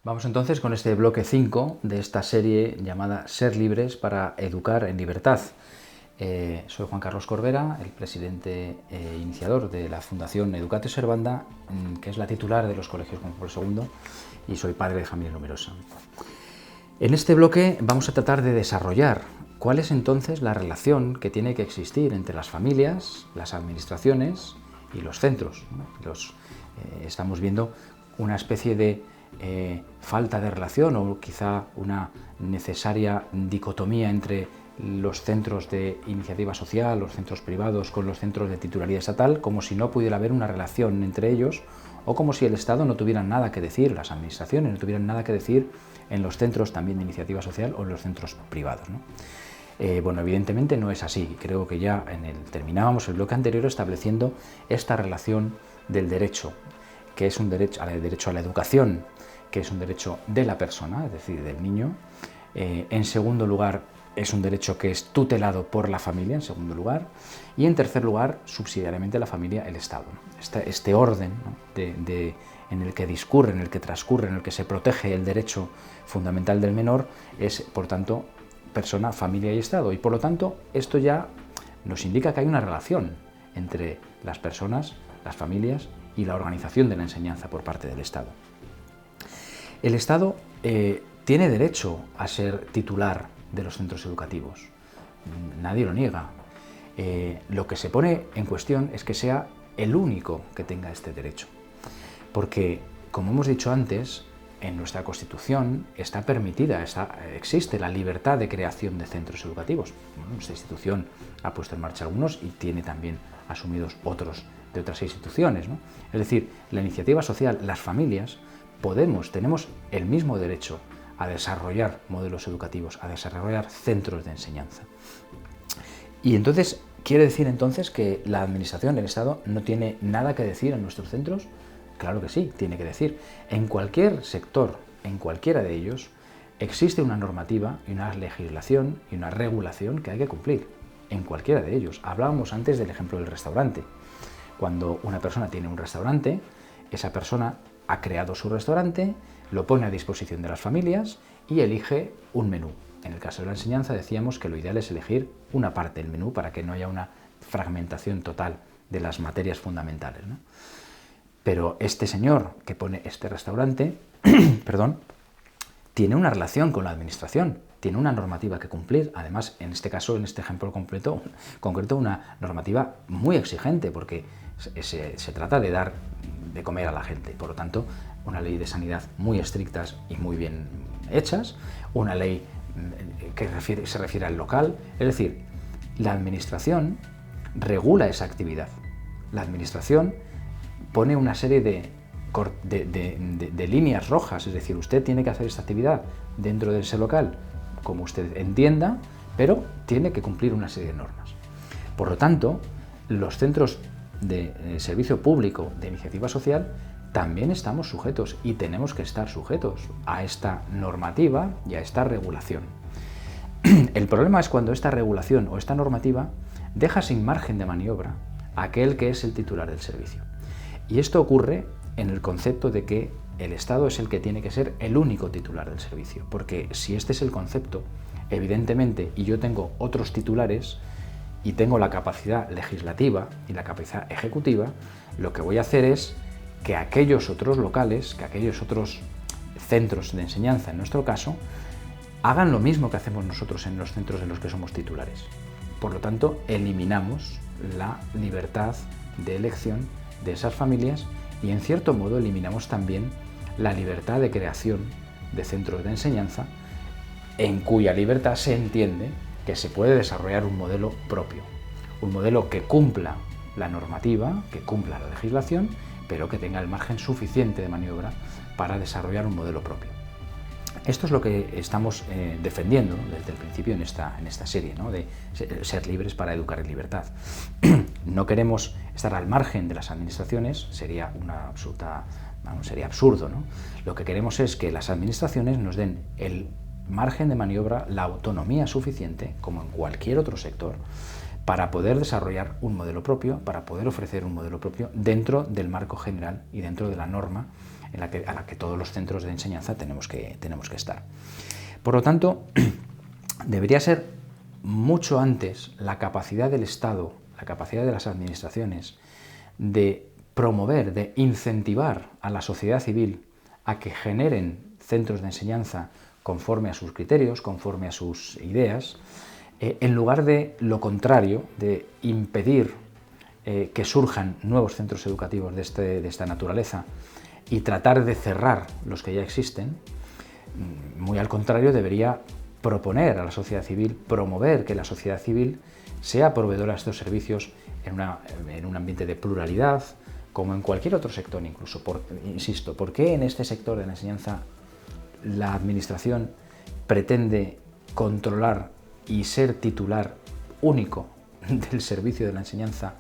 Vamos entonces con este bloque 5 de esta serie llamada Ser libres para educar en libertad. Soy Juan Carlos Corbera, el presidente e iniciador de la Fundación Educate Servanda, que es la titular de los colegios Juan Pablo II, y soy padre de familia numerosa. En este bloque vamos a tratar de desarrollar cuál es entonces la relación que tiene que existir entre las familias, las administraciones y los centros. Estamos viendo una especie de falta de relación o quizá una necesaria dicotomía entre los centros de iniciativa social, los centros privados con los centros de titularidad estatal, como si no pudiera haber una relación entre ellos o como si el Estado no tuviera nada que decir, las administraciones no tuvieran nada que decir en los centros también de iniciativa social o en los centros privados, ¿no? Bueno, evidentemente no es así. Creo que ya terminábamos el bloque anterior estableciendo esta relación del derecho, que es un derecho a la educación, que es un derecho de la persona, es decir, del niño. En segundo lugar, es un derecho que es tutelado por la familia, en segundo lugar. Y en tercer lugar, subsidiariamente la familia, el Estado. Este orden, ¿no?, en el que discurre, en el que transcurre, en el que se protege el derecho fundamental del menor, es, por tanto, persona, familia y Estado. Y por lo tanto, esto ya nos indica que hay una relación entre las personas, las familias y la organización de la enseñanza por parte del Estado. El Estado tiene derecho a ser titular de los centros educativos. Nadie lo niega. Lo que se pone en cuestión es que sea el único que tenga este derecho. Porque, como hemos dicho antes, en nuestra Constitución está permitida, existe la libertad de creación de centros educativos. Bueno, nuestra institución ha puesto en marcha algunos y tiene también asumidos otros de otras instituciones, ¿no? Es decir, la iniciativa social, las familias, tenemos el mismo derecho a desarrollar modelos educativos, a desarrollar centros de enseñanza. Y entonces, ¿quiere decir entonces que la administración, el Estado, no tiene nada que decir en nuestros centros? Claro que sí, tiene que decir. En cualquier sector, en cualquiera de ellos, existe una normativa y una legislación y una regulación que hay que cumplir. En cualquiera de ellos. Hablábamos antes del ejemplo del restaurante. Cuando una persona tiene un restaurante, esa persona ha creado su restaurante, lo pone a disposición de las familias y elige un menú. En el caso de la enseñanza decíamos que lo ideal es elegir una parte del menú para que no haya una fragmentación total de las materias fundamentales, ¿no? Pero este señor que pone este restaurante, perdón, tiene una relación con la administración, tiene una normativa que cumplir. Además, en este caso, en este ejemplo concreto, una normativa muy exigente, porque se trata de dar de comer a la gente. Por lo tanto, una ley de sanidad muy estrictas y muy bien hechas, una ley que se refiere al local. Es decir, la administración regula esa actividad. La administración pone una serie de líneas rojas, es decir, usted tiene que hacer esta actividad dentro de ese local como usted entienda, pero tiene que cumplir una serie de normas. Por lo tanto, los centros de servicio público de iniciativa social también estamos sujetos y tenemos que estar sujetos a esta normativa y a esta regulación. El problema es cuando esta regulación o esta normativa deja sin margen de maniobra a aquel que es el titular del servicio. Y esto ocurre en el concepto de que el Estado es el que tiene que ser el único titular del servicio, porque si este es el concepto, evidentemente, y yo tengo otros titulares y tengo la capacidad legislativa y la capacidad ejecutiva, lo que voy a hacer es que aquellos otros locales, que aquellos otros centros de enseñanza, en nuestro caso, hagan lo mismo que hacemos nosotros en los centros en los que somos titulares. Por lo tanto, eliminamos la libertad de elección de esas familias y, en cierto modo, eliminamos también la libertad de creación de centros de enseñanza, en cuya libertad se entiende que se puede desarrollar un modelo propio, un modelo que cumpla la normativa, que cumpla la legislación, pero que tenga el margen suficiente de maniobra para desarrollar un modelo propio. Esto es lo que estamos defendiendo desde el principio en esta serie, ¿no?, de ser libres para educar en libertad. No queremos estar al margen de las administraciones, sería absurdo, ¿no? Lo que queremos es que las administraciones nos den el margen de maniobra, la autonomía suficiente, como en cualquier otro sector, para poder desarrollar un modelo propio, para poder ofrecer un modelo propio dentro del marco general y dentro de la norma a la que todos los centros de enseñanza tenemos que estar. Por lo tanto, debería ser mucho antes la capacidad del Estado, la capacidad de las administraciones de promover, de incentivar a la sociedad civil a que generen centros de enseñanza conforme a sus criterios, conforme a sus ideas, en lugar de lo contrario, de impedir que surjan nuevos centros educativos de esta naturaleza y tratar de cerrar los que ya existen. Muy al contrario, debería proponer a la sociedad civil, promover que la sociedad civil sea proveedora de estos servicios en un ambiente de pluralidad, como en cualquier otro sector incluso. Insisto, ¿por qué en este sector de la enseñanza la administración pretende controlar y ser titular único del servicio de la enseñanza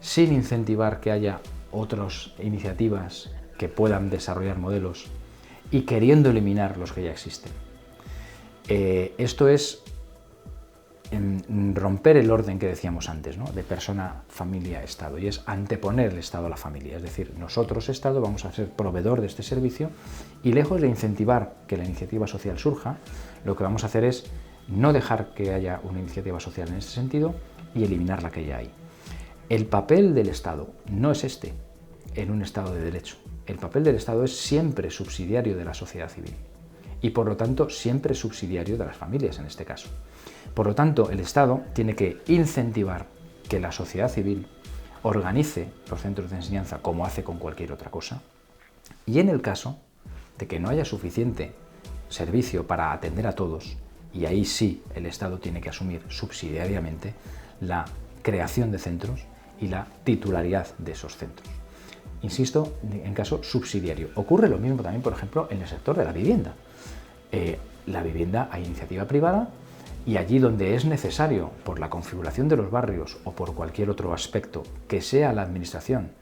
sin incentivar que haya otras iniciativas que puedan desarrollar modelos y queriendo eliminar los que ya existen? Esto es romper el orden que decíamos antes, ¿no?, de persona, familia, Estado, y es anteponer el Estado a la familia. Es decir, nosotros, Estado, vamos a ser proveedor de este servicio y lejos de incentivar que la iniciativa social surja, lo que vamos a hacer es no dejar que haya una iniciativa social en este sentido y eliminar la que ya hay. El papel del Estado no es este en un Estado de Derecho. El papel del Estado es siempre subsidiario de la sociedad civil y, por lo tanto, siempre subsidiario de las familias en este caso. Por lo tanto, el Estado tiene que incentivar que la sociedad civil organice los centros de enseñanza como hace con cualquier otra cosa, y en el caso de que no haya suficiente servicio para atender a todos, y ahí sí el Estado tiene que asumir subsidiariamente la creación de centros y la titularidad de esos centros. Insisto, en caso subsidiario. Ocurre lo mismo también, por ejemplo, en el sector de la vivienda. La vivienda hay iniciativa privada y allí donde es necesario, por la configuración de los barrios o por cualquier otro aspecto, que sea la administración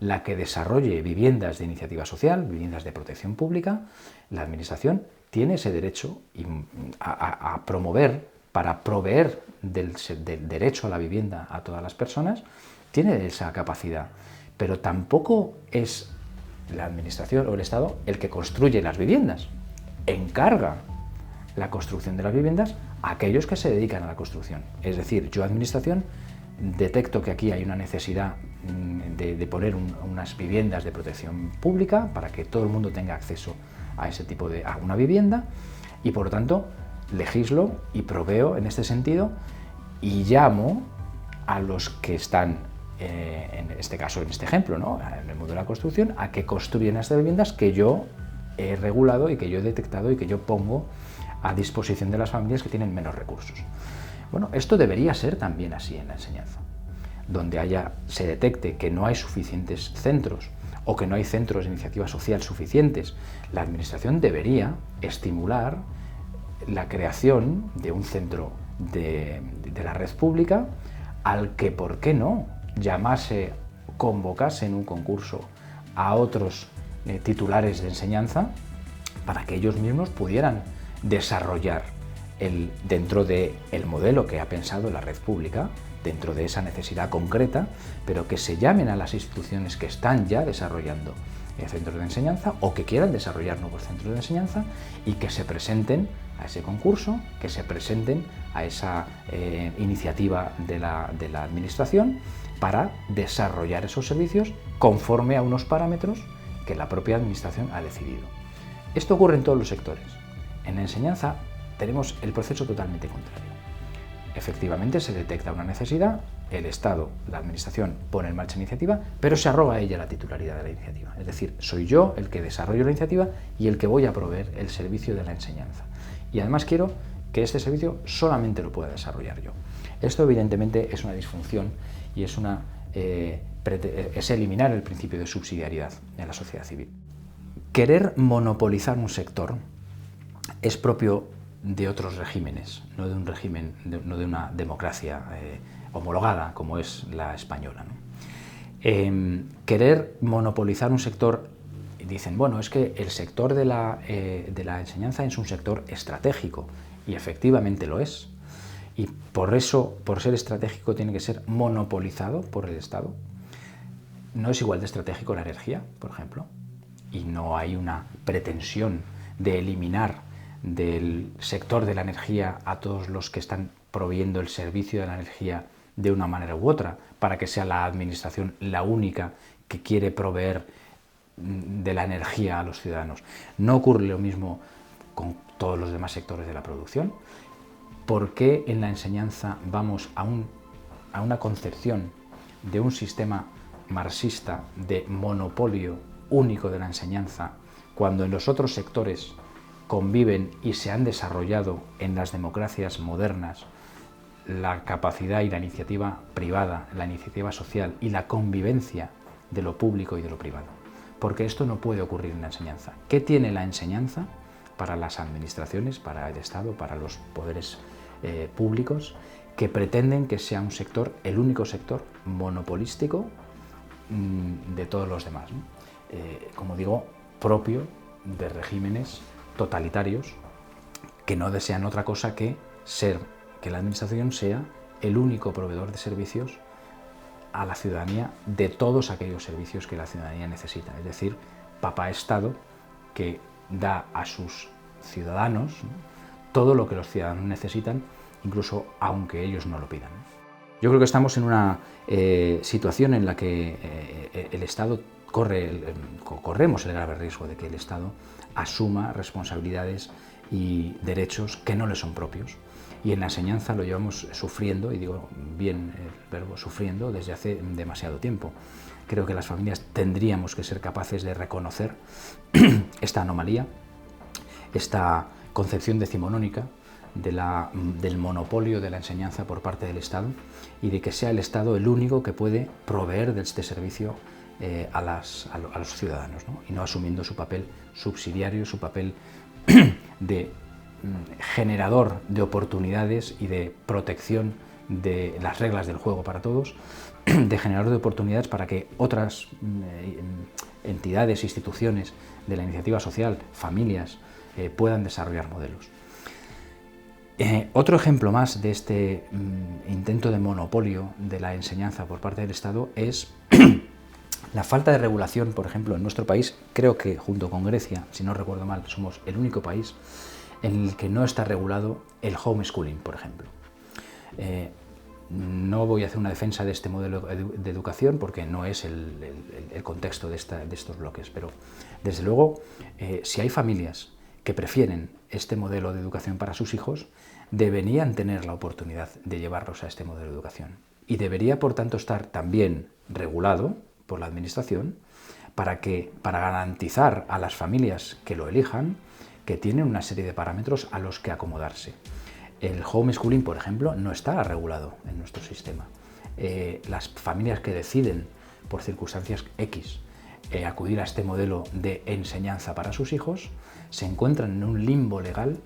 la que desarrolle viviendas de iniciativa social, viviendas de protección pública, la administración tiene ese derecho a promover, para proveer del derecho a la vivienda a todas las personas, tiene esa capacidad. Pero tampoco es la administración o el Estado el que construye las viviendas. Encarga la construcción de las viviendas a aquellos que se dedican a la construcción. Es decir, yo, administración, detecto que aquí hay una necesidad de poner unas viviendas de protección pública para que todo el mundo tenga acceso a ese tipo a una vivienda, y por lo tanto legislo y proveo en este sentido y llamo a los que están en este caso, en este ejemplo, ¿no?, en el mundo de la construcción, a que construyan estas viviendas que yo he regulado y que yo he detectado y que yo pongo a disposición de las familias que tienen menos recursos. Bueno, esto debería ser también así en la enseñanza. Donde se detecte que no hay suficientes centros o que no hay centros de iniciativa social suficientes, la administración debería estimular la creación de un centro de la red pública al que, ¿por qué no?, convocase en un concurso a otros titulares de enseñanza para que ellos mismos pudieran desarrollar dentro del modelo que ha pensado la red pública, dentro de esa necesidad concreta, pero que se llamen a las instituciones que están ya desarrollando centros de enseñanza o que quieran desarrollar nuevos centros de enseñanza y que se presenten a ese concurso, que se presenten a esa iniciativa de la administración para desarrollar esos servicios conforme a unos parámetros que la propia administración ha decidido. Esto ocurre en todos los sectores. En la enseñanza tenemos el proceso totalmente contrario. Efectivamente se detecta una necesidad, el Estado, la administración, pone en marcha iniciativa, pero se arroga a ella la titularidad de la iniciativa. Es decir, soy yo el que desarrollo la iniciativa y el que voy a proveer el servicio de la enseñanza. Y además quiero que este servicio solamente lo pueda desarrollar yo. Esto evidentemente es una disfunción y es eliminar el principio de subsidiariedad en la sociedad civil. Querer monopolizar un sector es propio de otros regímenes, no de un régimen, no de una democracia homologada como es la española, ¿no? Querer monopolizar un sector, dicen, bueno, es que el sector de la enseñanza es un sector estratégico, y efectivamente lo es. Y por eso, por ser estratégico, tiene que ser monopolizado por el Estado. No es igual de estratégico la energía, por ejemplo, y no hay una pretensión de eliminar del sector de la energía a todos los que están proveyendo el servicio de la energía de una manera u otra, para que sea la administración la única que quiere proveer de la energía a los ciudadanos. No ocurre lo mismo con todos los demás sectores de la producción. ¿Por qué en la enseñanza vamos a una concepción de un sistema marxista de monopolio único de la enseñanza, cuando en los otros sectores conviven y se han desarrollado en las democracias modernas la capacidad y la iniciativa privada, la iniciativa social y la convivencia de lo público y de lo privado? Porque esto no puede ocurrir en la enseñanza. ¿Qué tiene la enseñanza para las administraciones, para el Estado, para los poderes públicos, que pretenden que sea un sector, el único sector monopolístico de todos los demás, ¿no? Como digo, propio de regímenes totalitarios que no desean otra cosa que la administración sea el único proveedor de servicios a la ciudadanía, de todos aquellos servicios que la ciudadanía necesita. Es decir, papá Estado, que da a sus ciudadanos, ¿no?, todo lo que los ciudadanos necesitan, incluso aunque ellos no lo pidan. Yo creo que estamos en una situación en la que el Estado corremos el grave riesgo de que el Estado asuma responsabilidades y derechos que no le son propios. Y en la enseñanza lo llevamos sufriendo, y digo bien el verbo sufriendo, desde hace demasiado tiempo. Creo que las familias tendríamos que ser capaces de reconocer esta anomalía, esta concepción decimonónica del monopolio de la enseñanza por parte del Estado, y de que sea el Estado el único que puede proveer de este servicio a los ciudadanos, ¿no?, y no asumiendo su papel subsidiario, su papel de generador de oportunidades y de protección de las reglas del juego para todos, de generador de oportunidades para que otras entidades, instituciones de la iniciativa social, familias, puedan desarrollar modelos. Otro ejemplo más de este intento de monopolio de la enseñanza por parte del Estado es la falta de regulación, por ejemplo, en nuestro país. Creo que junto con Grecia, si no recuerdo mal, somos el único país en el que no está regulado el homeschooling, por ejemplo. No voy a hacer una defensa de este modelo de educación porque no es el contexto de estos bloques, pero desde luego, si hay familias que prefieren este modelo de educación para sus hijos, deberían tener la oportunidad de llevarlos a este modelo de educación. Y debería, por tanto, estar también regulado por la Administración para garantizar a las familias que lo elijan que tienen una serie de parámetros a los que acomodarse. El homeschooling, por ejemplo, no está regulado en nuestro sistema. Las familias que deciden, por circunstancias X, acudir a este modelo de enseñanza para sus hijos, se encuentran en un limbo legal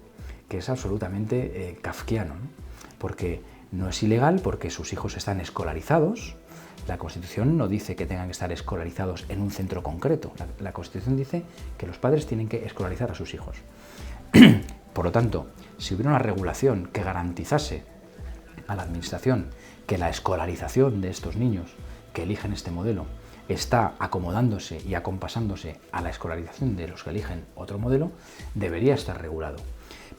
que es absolutamente kafkiano, ¿no? Porque no es ilegal, porque sus hijos están escolarizados. La Constitución no dice que tengan que estar escolarizados en un centro concreto. La Constitución dice que los padres tienen que escolarizar a sus hijos. Por lo tanto, si hubiera una regulación que garantizase a la Administración que la escolarización de estos niños que eligen este modelo está acomodándose y acompasándose a la escolarización de los que eligen otro modelo, debería estar regulado.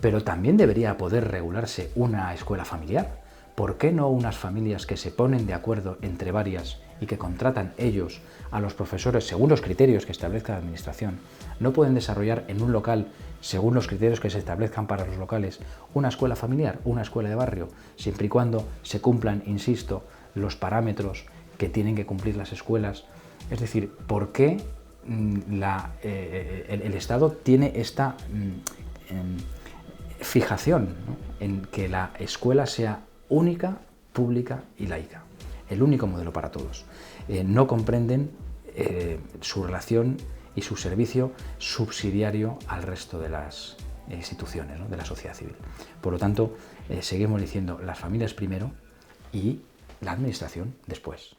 Pero también debería poder regularse una escuela familiar. ¿Por qué no unas familias que se ponen de acuerdo entre varias y que contratan ellos a los profesores según los criterios que establezca la Administración? ¿No pueden desarrollar en un local, según los criterios que se establezcan para los locales, una escuela familiar, una escuela de barrio, siempre y cuando se cumplan, insisto, los parámetros que tienen que cumplir las escuelas? Es decir, ¿por qué el Estado tiene esta fijación, ¿no?, en que la escuela sea única, pública y laica, el único modelo para todos? No comprenden su relación y su servicio subsidiario al resto de las instituciones, ¿no?, de la sociedad civil. Por lo tanto, seguimos diciendo las familias primero y la Administración después.